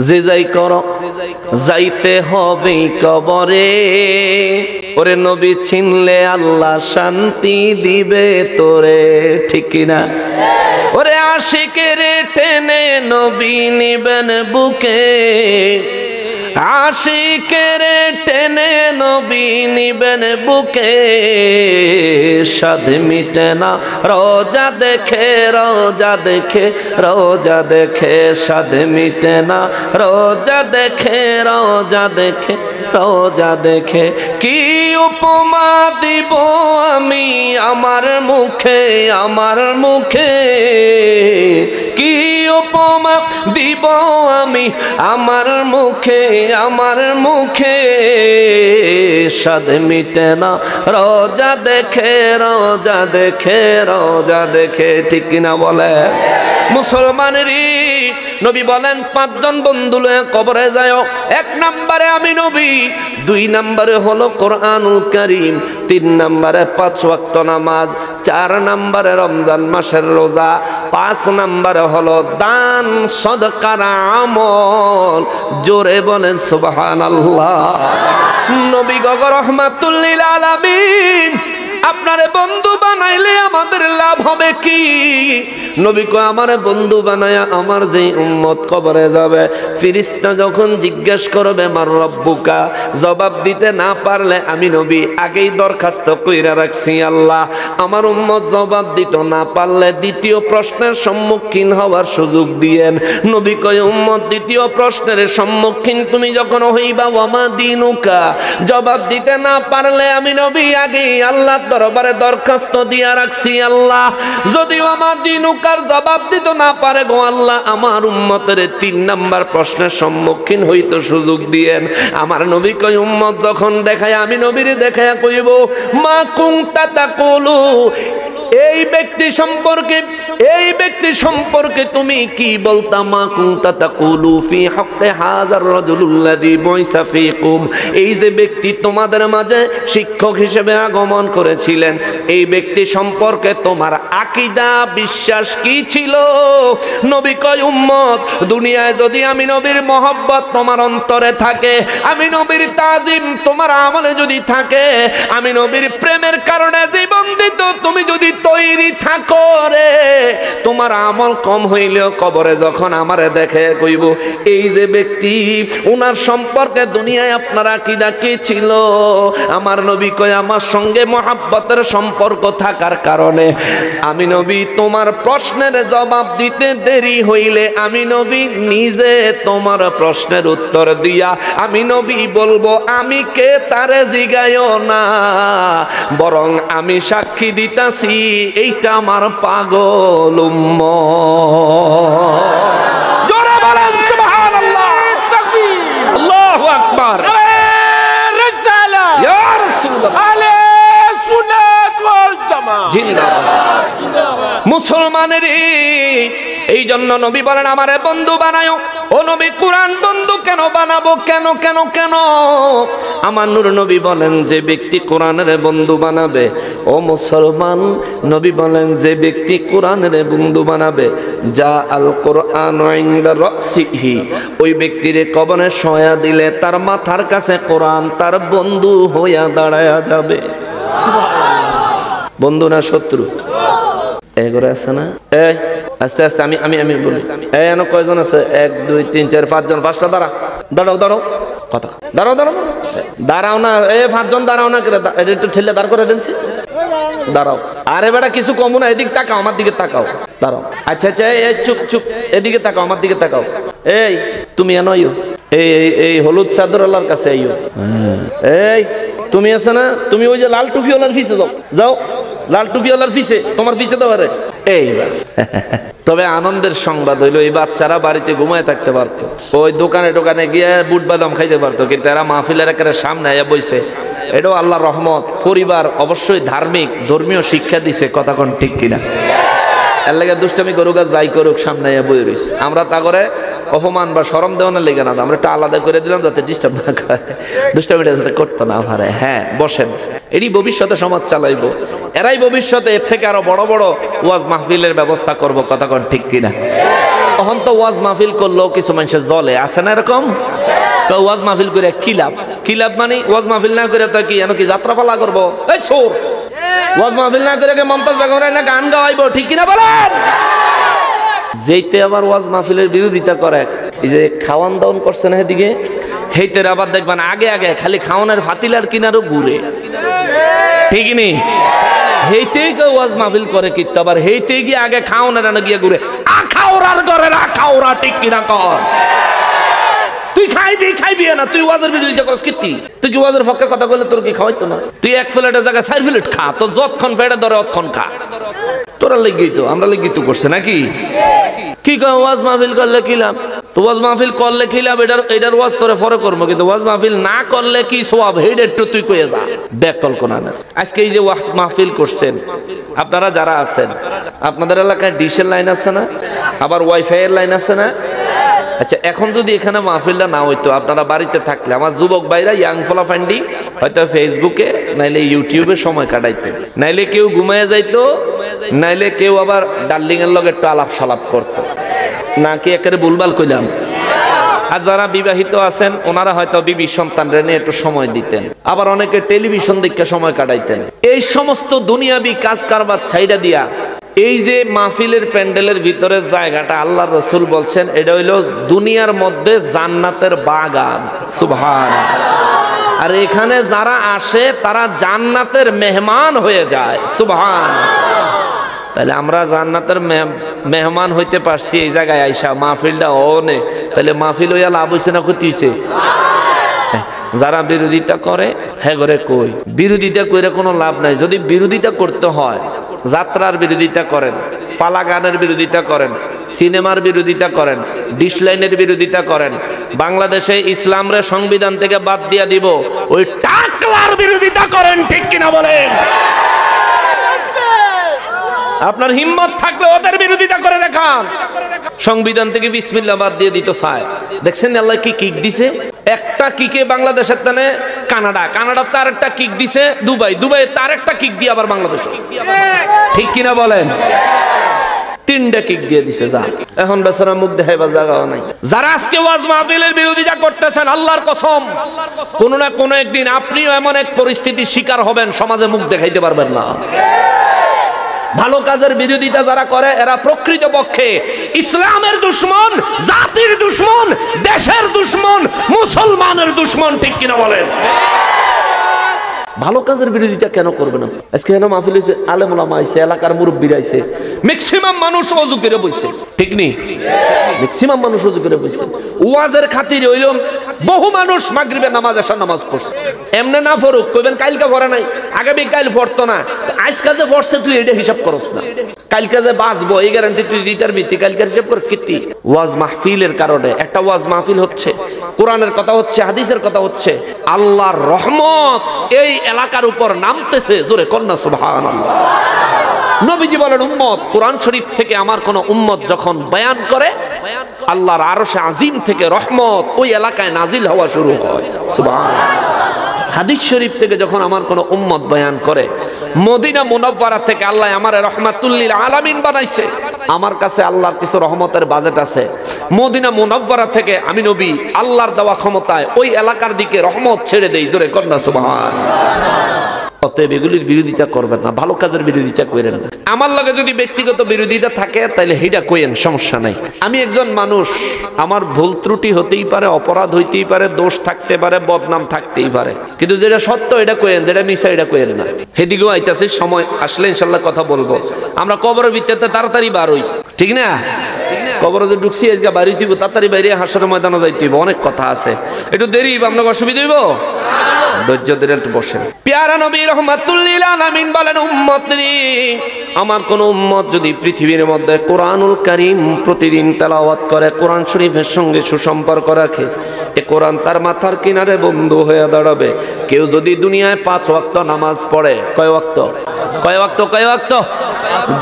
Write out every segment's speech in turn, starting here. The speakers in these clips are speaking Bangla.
যে যাই করো যাইতে হবে কবরে। ওরে নবী চিনলে আল্লাহ শান্তি দিবে তোরে, ঠিক কিনা? ওরে আশিকের টেনে নবী নিবেন বুকে, আশিকের টেনে নবী নিবেন বুকে। সাধ মিটে না রোজা দেখে, রোজা দেখে, রোজা দেখে। সাধ মিটে না রোজা দেখে, রোজা দেখে, রোজা দেখে। কি উপমা দিব আমি আমার মুখে, আমার মুখে। কি উপমা দিব আমি আমার মুখে, আমার মুখে। সাধ মিটে না রোজা দেখে, রোজা দেখে, রোজা দেখে, ঠিক কিনা বলে? মুসলমানেরই নবী বলেন 5 জন বন্ধু লয়ে কবরে যায়। 1 নম্বরে আমি নবী, 2 নম্বরে হলো কোরআনুল কারীম, 3 নম্বরে 5 ওয়াক্ত নামাজ, 4 নম্বরে রমজান মাসের রোজা, 5 নম্বরে হলো দান সদকার আমল। জোরে বলেন সুবহানাল্লাহ। নবী গো রহমাতুল লিল আলামিন, আপনারে বন্ধু বানাইলে আমাদের লাভ হবে কি? নবী কয় আমারে বন্ধু বানায়া আমার যে উম্মত কবরে যাবে, ফেরেশতা যখন জিজ্ঞেস করবে মার রব্বুকা, জবাব দিতে না পারলে আমি নবী আগেই দরখাস্ত কইরা রাখছি, আল্লাহ আমার উম্মত জবাব দিতে না পারলে দ্বিতীয় প্রশ্নের সম্মুখীন হওয়ার সুযোগ দিয়েন। নবী কয় উম্মত দ্বিতীয় প্রশ্নের সম্মুখীন তুমি যখন হইবা, ওয়ামা দিনুকা, জবাব দিতে না পারলে আমি নবী আগেই আল্লাহ দরবারে দরখাস্ত দিয়া রাখছি, আল্লাহ যদি আমার দিনুকার জবাব দিতে না পারে গো আল্লাহ, আমার উম্মতের 3 নাম্বার প্রশ্নের সম্মুখীন হইতে সুযোগ দিয়েন। আমার নবী কই উম্মত যখন দেখায় আমি নবীর দেখায়া কইব মা কুনতা তাকুলু, এই ব্যক্তি সম্পর্কে, এই ব্যক্তি সম্পর্কে তুমি কি বলতা? মা কুনতা তাকুলু ফি হাক্কি হাযার রাজুলুল্লাযী বুইসা ফীকুম, এই যে ব্যক্তি তোমাদের মাঝে শিক্ষক হিসেবে আগমন করেছিলেন, এই ব্যক্তি সম্পর্কে তোমার আকীদা বিশ্বাস কি ছিল? নবী কয় উম্মত দুনিয়ায় যদি আমি নবীর মহব্বত তোমার অন্তরে থাকে, আমি নবীর তাজিম তোমার আমলে যদি থাকে, আমি নবীর প্রেমের কারণে জীবন দিত তুমি যদি তৈরি থাকো রে, তোমার আমল কম হইলেও কবরে যখন আমারে দেখে কইব এই যে ব্যক্তি উনার সম্পর্কে দুনিয়ায় আপনার আকীদা কি ছিল? আমার নবী কয় আমার সঙ্গে মহব্বতের সম্পর্ক থাকার কারণে আমি নবী তোমার প্রশ্নের জবাব দিতে দেরি হইলে আমি নবী নিজে তোমার প্রশ্নের উত্তর দিয়া আমি নবী বলবো আমি কে তারে জিগায়ও না, বরং আমি সাক্ষী দিতাছি এইটা আমার পাগল উম্মত। জোরে বলেন সুবহানাল্লাহ, তাকবীর, আল্লাহু আকবার, ইয়া রাসূলুল্লাহ, আলে সুন্নাত ওয়াল জামাত জিন্দাবাদ। মুসলমানের এই জন্য নবী বলেন আমারে বন্ধু বানায়ো। ও নবী কুরআন বন্ধু কেন বানাবো? কেন কেন কেন? আমার নূর নবী বলেন যে ব্যক্তি কোরআনের বন্ধু বানাবে, ও মুসলমান নবী বলেন যে ব্যক্তি কোরআনের বন্ধু বানাবে, যা আল কোরআন ইনদা রাসিহি, ওই ব্যক্তির কবরে শোয়া দিলে তার মাথার কাছে কোরআন তার বন্ধু হইয়া দাঁড়ায়া যাবে। বন্ধু না শত্রু? এগরে আছে না? এই আস্তে আস্তে আমি আমি আমি বলি, এই এনো কয়জন আছে? 1 2 3 4 5 জন। 5টা দাঁড়া, দাঁড়াও দাঁড়াও, কথা দাঁড়াও দাঁড়াও দাঁড়াও না, এই 5 জন দাঁড়াও না, এটা একটু ঠেলে দাঁড় করে দিনছি, দাঁড়াও। আরে বেটা কিছু কমু না, এদিকে তাকাও, আমার দিকে তাকাও, দাঁড়াও। আচ্ছা আচ্ছা এই চুপ চুপ, এদিকে তাকাও, আমার দিকে তাকাও। এই তুমি এনো আইও, এই এই হলুদ চাদরওয়ালার কাছে আইও। এই তুমি আছে না, তুমি ওই যে লাল টুপিওয়ালার পিছে যাও, যাও লাল টুপিওয়ালার পিছে, তোমার পিছে তো আরে এইবার। তবে আনন্দের সংবাদ হইলো এই বাচ্চারা বাড়িতে ঘুমায় থাকতে পারতো, ওই দোকানে টোকানে গিয়ে বুট বাদাম খাইতে পারতো, কিন্তু এরা মাহফিলের একেবারে সামনে আইয়া বইছে। এটাও আল্লাহর রহমত। পরিবার অবশ্যই ধার্মিক ধর্মীয় শিক্ষা দিছে, কথা কোন ঠিক কিনা? এর লাগে দুষ্টামি করুক আর যাই করুক সামনে আইয়া বই রইছে। আমরা তা করে অপমান বা শরম দেওয়ানোর লেগে না, আমরা একটু আলাদা করে দিলাম যাতে ডিস্টার্ব না করে, দুষ্টামিটা যাতে করতে না পারে। হ্যাঁ বসেন, এরই ভবিষ্যতে সমাজ চালাইবো, এরাই ভবিষ্যতে এর থেকে আরো বড় বড় ওয়াজ মাহফিলের ব্যবস্থা করবো, কথা কোন ঠিক কিনা? তখন তো ওয়াজ মাহফিল করলো কিছু মানুষের জলে আছে না এরকম? তো ওয়াজ মাহফিল করে কি লাভ মানে ওয়াজ মাহফিল না করে তো কি এনো কি যাত্রা পালা করবো? এই চোর, ওয়াজ মাহফিল না করে মমতাজ বেগম না গান গাওয়াইবো, ঠিক কিনা বলেন? যেইতে আবার ওয়াজ মাহফিলের বিরোধিতা করে, এই যে খাওয়ান দাওয়ান করছে না এদিকে, হেইতে আবার দেখবেন আগে আগে খালি খাওয়ানোর ফাতিলার কিনারও ঘুরে, ঠিক নি? হেইতেই কেউ ওয়াজ মাহফিল করে কিন্তু আবার হেইতেই গিয়ে আগে খাওয়ানোর আনা গিয়ে ঘুরে আখাওরার ঘরে রাখাওরা, ঠিক কিনা কর? তুই খাইবি না, তুই ওয়াজের বিরোধিতা করছিস কি? তুই কি ওয়াজের পক্ষে কথা বললে তোর কি খাওয়াইতো না? তুই এক প্লেটের জায়গায় 4 প্লেট খা, তো যতক্ষণ পেটে ধরে অতক্ষণ খা। তোরা লেগেই তো, আমরা লেগেই তো করছে নাকি? কি কয় ওয়াজ মাহফিল করলে কি লাভ? তো ওয়াজ মাহফিল করলে কি লাভ? এটার ওয়াজ তোরে পরে করবো, কিন্তু ওয়াজ মাহফিল না করলে কি সওয়াব, হেড একটু তুই কইয়া যা। ব্যাকল কোরআন। আজকে এই যে ওয়াজ মাহফিল করছেন আপনারা যারা আছেন, আপনাদের এলাকায় ডিশের লাইন আছে না? আবার ওয়াইফাই এর লাইন আছে না? আচ্ছা, এখন যদি এখানে মাহফিলটা না হইতো, আপনারা বাড়িতে থাকলে আমার যুবক ভাইরা ইয়াং ফলাফান্ডি হয়তো ফেসবুকে নাইলে ইউটিউবে সময় কাটাইতো, নাইলে কেউ ঘুমাইয়া যাইতো, নাইলে কেউ আবার ডার্লিং এর লগে একটু আলাপ সালাপ করতো, নাকি একেবারে ভুলভাল কইলাম? আর যারা বিবাহিত আছেন ওনারা হয়তো বিবি সন্তানরা নিয়ে একটু সময় দিতেন, আবার অনেকে টেলিভিশন দেখে সময় কাটাইতেন। এই সমস্ত দুনিয়াবি কাজ কারবার ছাইড়া দিয়া এই যে মাহফিলের প্যান্ডেলের ভিতরে জায়গাটা আল্লাহ রসুল বলছেন এটা হইলো দুনিয়ার মধ্যে জান্নাতের বাগান। সুবহানাল্লাহ। আর এখানে যারা আসে তারা জান্নাতের মেহমান হয়ে যায়। সুবহানাল্লাহ। তাহলে আমরা জান্নাতের মেহমান হইতে পারছি এই জায়গায় আইসা, মাহফিলটা অনে, তাহলে মাহফিল হইয়া লাভ হইছে না ক্ষতি হইছে? যারা বিরোধিতা করে হ্যাঁ করে কই বিরোধিতা কইরে কোনো লাভ নাই। যদি বিরোধিতা করতে হয়, যাত্রার বিরোধিতা করেন, পালা গানের বিরোধিতা করেন, সিনেমার বিরোধিতা করেন, ডিশ লাইনের বিরোধিতা করেন, বাংলাদেশে ইসলামরে সংবিধান থেকে বাদ দিয়া দিব, ওই টাকলার বিরোধিতা করেন, ঠিক কিনা বলেন? আপনার হিম্মত থাকলে ওদের বিরোধিতা করে দেখান। সংবিধান থেকে বিসমিল্লাহ বাদ দিয়ে দিত চায়। দেখছেন আল্লাহ কি কিক দিছে? একটা কিকে বাংলাদেশের টানে কানাডা তার একটা কিক দিছে, দুবাই তার একটা কিক দিয়ে আবার বাংলাদেশ, ঠিক কিনা বলেন? 3টা কিক দিয়ে দিছে। যা এখন বেচারা মুখ দেখাইবার জায়গাও নাই। যারা আজকে ওয়াজ মাহফিলের বিরোধিতা করতেছেন, আল্লাহর কসম কোনো না কোনো একদিন আপনিও এমন এক পরিস্থিতির শিকার হবেন, সমাজে মুখ দেখাইতে পারবেন না। ভালো কাজের বিরোধিতা যারা করে এরা প্রকৃতপক্ষে ইসলামের দুশমন, জাতির দুশমন, দেশের দুশমন, মুসলমানের দুশমন, ঠিক কিনা বলেন? ভালো কাজের বিরোধিতা কেন করবে না? আজকে কেন মাহফিল হয়েছে, আলেম ওলামা আইছে, এলাকার মুরব্বীরা আইছে, ম্যাক্সিমাম মানুষ ওযু করে বইছে, ঠিক নি? ম্যাক্সিমাম মানুষ ওযু করে বইছে। ওয়াজের খাতিরে হইল বহু মানুষ মাগরিবের নামাজ এশার নামাজ পড়ছে। এমনে না পড়ুক, কইবেন কালকে পড়ে নাই, আগামী কাল পড়তো না, আজকে যে পড়ছে তুই এটা হিসাব করছ না, কালকে যে বাঁচবো এই গ্যারান্টি তুই দিতার ভিত্তি কালকে হিসাব করছ কি? ওয়াজ মাহফিলের কারণে একটা ওয়াজ মাহফিল হচ্ছে, কোরআনের কথা হচ্ছে, হাদিসের কথা হচ্ছে, আল্লাহর রহমত এই এলাকার উপর নামতেছে। জোরে কন্যা সুবহানাল্লাহ। নবীজি বলেন উম্মত, কোরআন শরীফ থেকে আমার কোন উম্মত যখন বয়ান করে, আল্লাহর আরশে আজিম থেকে রহমত ওই এলাকায় নাজিল হওয়া শুরু হয়। সুবহানাল্লাহ। হাদিস শরীফ থেকে যখন আমার কোন উম্মত বয়ান করে, মদিনা মুনাওয়ারা থেকে আল্লাহ আমারে রহমাতুল লিল আলামিন বানাইছে, আমার কাছে আল্লাহর কিছু রহমতের বাজেট আছে। মদিনা মুনাওয়ারা থেকে আমি নবী আল্লাহর দেওয়া ক্ষমতায় ওই এলাকার দিকে রহমত ছেড়ে দেই। জোরে কন্যা সুবহানাল্লাহ। অতএব এগুলির বিরোধিতা করবেন না, ভালো কাজের বিরোধিতা করেন না। আমার লগে যদি ব্যক্তিগত বিরোধিতা থাকে তাহলে হেডা কইেন, সমস্যা নাই। আমি একজন মানুষ, আমার ভুল ত্রুটি হতেই পারে, অপরাধ হইতেই পারে, দোষ থাকতে পারে, বদনাম থাকতেই পারে, কিন্তু যেটা সত্য এটা কইেন, যেটা মিছা এটা কইেন না। সেদিকেও আইতাছে, সময় আসলে ইনশাল্লাহ কথা বলবো। আমরা কবরের ভিতরে তাড়াতাড়ি বার হই, ঠিক না? কবরে যে ঢুকছি আজকে বাড়ি দিব, তাড়াতাড়ি বাইরে হাসরের ময়দানে যাইতে হইব, অনেক কথা আছে, একটু দেরি আপনার অসুবিধা হইব, ধৈর্য ধরে একটু বসেন। প্যারা নবী রহমাতুল লিল আলামিন বলেন, উম্মতরি, আমার কোন উম্মত যদি পৃথিবীর মধ্যে কোরআনুল কারীম প্রতিদিন তেলাওয়াত করে, কোরআন শরীফের সঙ্গে সুসম্পর্ক রাখে, এ কোরআন তার মাথার কিনারে বন্ধু হয়ে দাঁড়াবে। কেউ যদি দুনিয়ায় 5 ওয়াক্ত নামাজ পড়ে, কয় ওয়াক্ত?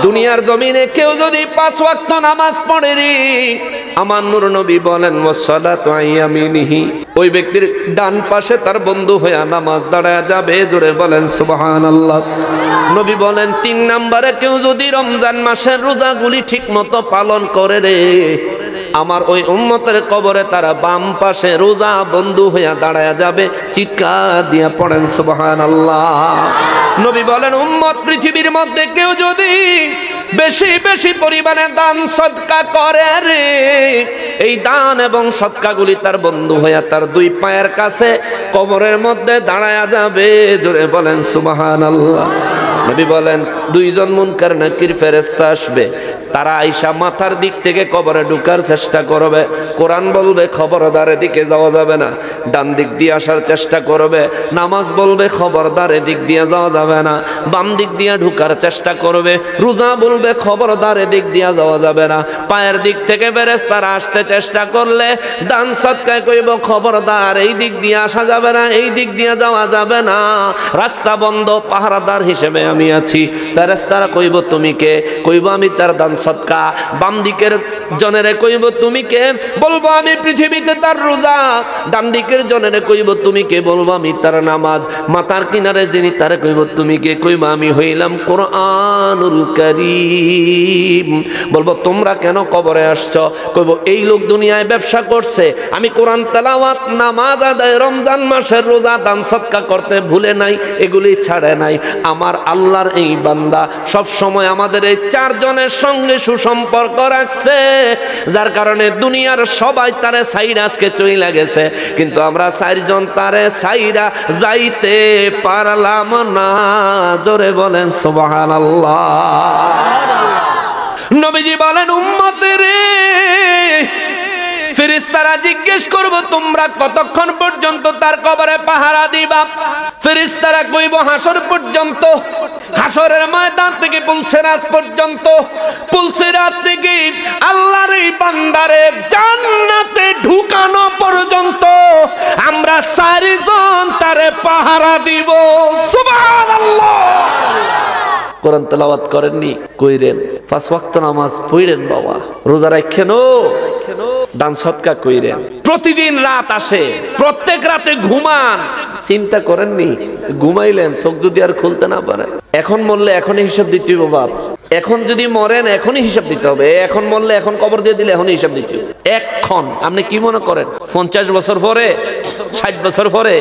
দুনিয়ার জমিনে কেউ যদি 5 ওয়াক্ত নামাজ পড়ে রে, আমার নূর নবী বলেন ওয়াসসালাতু আইয়ামিনিহি, ওই ব্যক্তির ডান পাশে তার বন্ধু হয়ে নামাজ দাঁড়ায় যাবে। জোরে বলেন সুবহানাল্লাহ। নবী বলেন 3 নম্বরে কেউ যদি রমজান মাসের রোজাগুলি ঠিক মতো পালন করে রে, আমার ওই উম্মতের কবরে তারা বাম পাশে রোজা বন্ধু হইয়া দাঁড়ায়া যাবে, চিৎকার দিয়া পড়েন সুবহানাল্লাহ। নবী বলেন, উম্মত পৃথিবীর মধ্যে কেউ যদি বেশি বেশি পরিমাণে দান সদকা করে রে, এই দান এবং সদকাগুলি তার বন্ধু হইয়া তার দুই পায়ের কাছে কবরের মধ্যে দাঁড়ায়া যাবে। জোরে বলেন সুবহানাল্লাহ। নবী বলেন, দুইজন মুনকার নাকির ফেরেশতা আসবে, তারা আইসা মাথার দিক থেকে কবরে ঢুকার চেষ্টা করবে। কোরআন বলবে খবরদার এদিকে যাওয়া যাবে না, ডান দিক দিয়ে আসার চেষ্টা করবে। নামাজ বলবে খবরদার এদিক দিয়ে যাওয়া যাবে না, বাম দিক দিয়ে ঢুকার চেষ্টা করবে। রোজা বলবে খবরদার এদিক দিয়ে যাওয়া যাবে না। পায়ের দিক থেকে ফেরেশতারা আসতে চেষ্টা করলে দান সদকায় কইব খবরদার এই দিক দিয়ে আসা যাবে না, এই দিক দিয়ে যাওয়া যাবে না, রাস্তা বন্ধ, পাহারাদার হিসেবে আমি আছি। ফেরেশতারা কইব তুমি কে? কইব আমি তার দান সদকা। বাম দিকের জনেরে কইব তুমি কে? বলবো আমি পৃথিবীতে তার রোজা। ডান দিকের জনেরে কইব তুমি কে? বলবো আমি তার নামাজ। মাথার কিনারে যিনি তারে কইব তুমি কে? কইব আমি হইলাম কোরআনুল কারীম। বলবো তোমরা কেন কবরে আসছো? কইব এই লোক দুনিয়ায় ব্যবসা করছে, আমি কোরআন তেলাওয়াত, নামাজ আদায়, রমজান মাসের রোজা, দান সদকা করতে ভুলে নাই, এগুলি ছাড়ে নাই। আমার আল্লাহর এই বান্দা সব সময় আমাদের এই চারজনের সঙ্গে সুসম্পর্ক রাখছে, যার কারণে দুনিয়ার সবাই তারে সাইরা আজকে চইলা গেছে, কিন্তু আমরা চারজন তারে সাইরা যাইতে পারলাম না। জোরে বলেন সুবহানাল্লাহ। নবীজি বলেন, উম্মতের ফেরেশতারা জিজ্ঞেস করব তোমরা কতক্ষণ পর্যন্ত তার কবরে পাহারা দিবা? ফেরেশতারা কইব হাসর পর্যন্ত। হাসরের ময়দান থেকে পুলসিরাত পর্যন্ত, পুলসিরাত থেকে আল্লাহর এই বান্দারে জান্নাতে ঢুকানো পর্যন্ত আমরা চারজন তারে পাহারা দিব। সুবহানাল্লাহ। কোরআন তেলাওয়াত করেননি? কইরেন। 5 ওয়াক্ত নামাজ পড়েন বাবা, রোজা রাখেন, দান সদকা কইরেন। প্রতিদিন রাত আসে, প্রত্যেক রাতে ঘুমান। চিন্তা করেননি? ঘুমাইলেন, চোখ যদি আর খুলতে না পারে, এখন মরলে এখনই হিসাব দিতে হবে বাপ। এখন যদি মরেন এখনই হিসাব দিতে হবে। এখন মরলে এখন কবর দিয়ে দিলে এখনই হিসাব দিতে হবে। এখন আপনি কি মনে করেন 50 বছর পরে, 60 বছর পরে